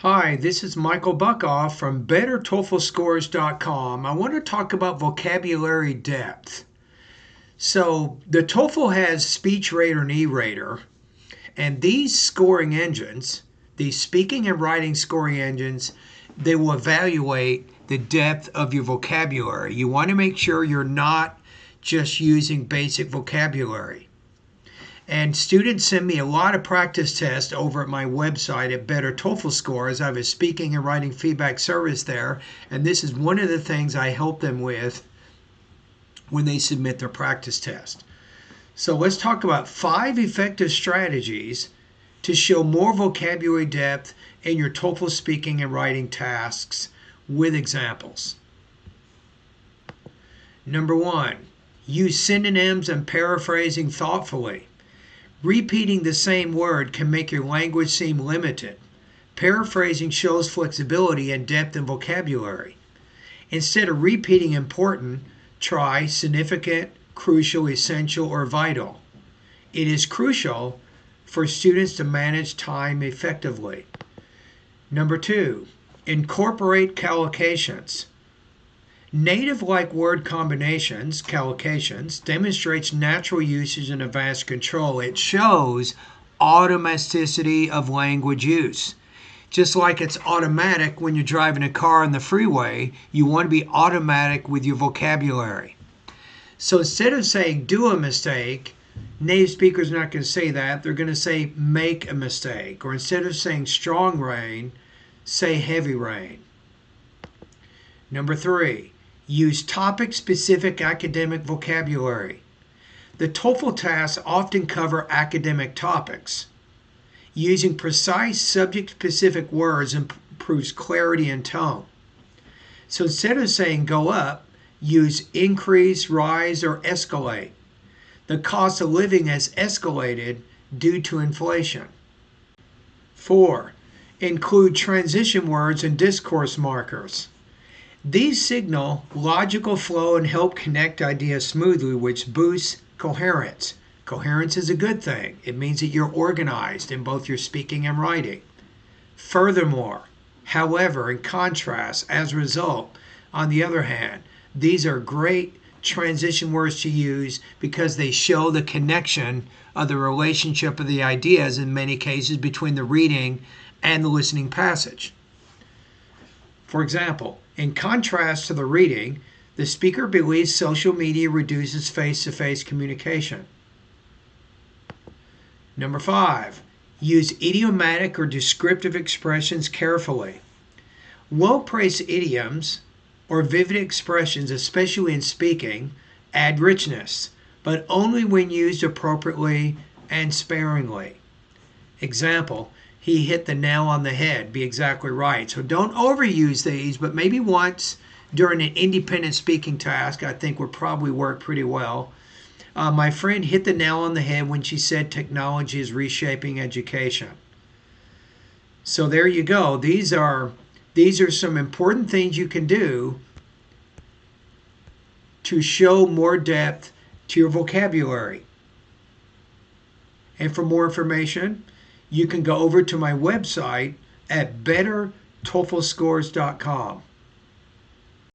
Hi, this is Michael Buckhoff from BetterTOEFLScores.com. I want to talk about vocabulary depth. So, the TOEFL has SpeechRater and eRater, and these scoring engines, these speaking and writing scoring engines, they will evaluate the depth of your vocabulary. You want to make sure you're not just using basic vocabulary. And students send me a lot of practice tests over at my website at Better TOEFL Scores. I have a speaking and writing feedback service there, and this is one of the things I help them with when they submit their practice test. So let's talk about 5 effective strategies to show more vocabulary depth in your TOEFL speaking and writing tasks with examples. Number 1, use synonyms and paraphrasing thoughtfully. Repeating the same word can make your language seem limited. Paraphrasing shows flexibility and depth in vocabulary. Instead of repeating important, try significant, crucial, essential, or vital. It is crucial for students to manage time effectively. Number 2, incorporate collocations. Native-like word combinations, collocations, demonstrates natural usage and advanced control. It shows automaticity of language use. Just like it's automatic when you're driving a car on the freeway, you want to be automatic with your vocabulary. So instead of saying do a mistake, native speakers are not going to say that. They're going to say make a mistake. Or instead of saying strong rain, say heavy rain. Number 3, use topic-specific academic vocabulary. The TOEFL tasks often cover academic topics. Using precise subject-specific words improves clarity and tone. So instead of saying go up, use increase, rise, or escalate. The cost of living has escalated due to inflation. 4, include transition words and discourse markers. These signal logical flow and help connect ideas smoothly, which boosts coherence. Coherence is a good thing. It means that you're organized in both your speaking and writing. Furthermore, however, in contrast, as a result, on the other hand, these are great transition words to use because they show the connection of the relationship of the ideas in many cases between the reading and the listening passage. For example, in contrast to the reading, the speaker believes social media reduces face-to-face communication. Number 5, use idiomatic or descriptive expressions carefully. Well-placed idioms or vivid expressions, especially in speaking, add richness, but only when used appropriately and sparingly. Example, he hit the nail on the head, be exactly right. So don't overuse these, but maybe once during an independent speaking task, I think would probably work pretty well. My friend hit the nail on the head when she said technology is reshaping education. So there you go. These are some important things you can do to show more depth to your vocabulary. And for more information, you can go over to my website at BetterTOEFLScores.com.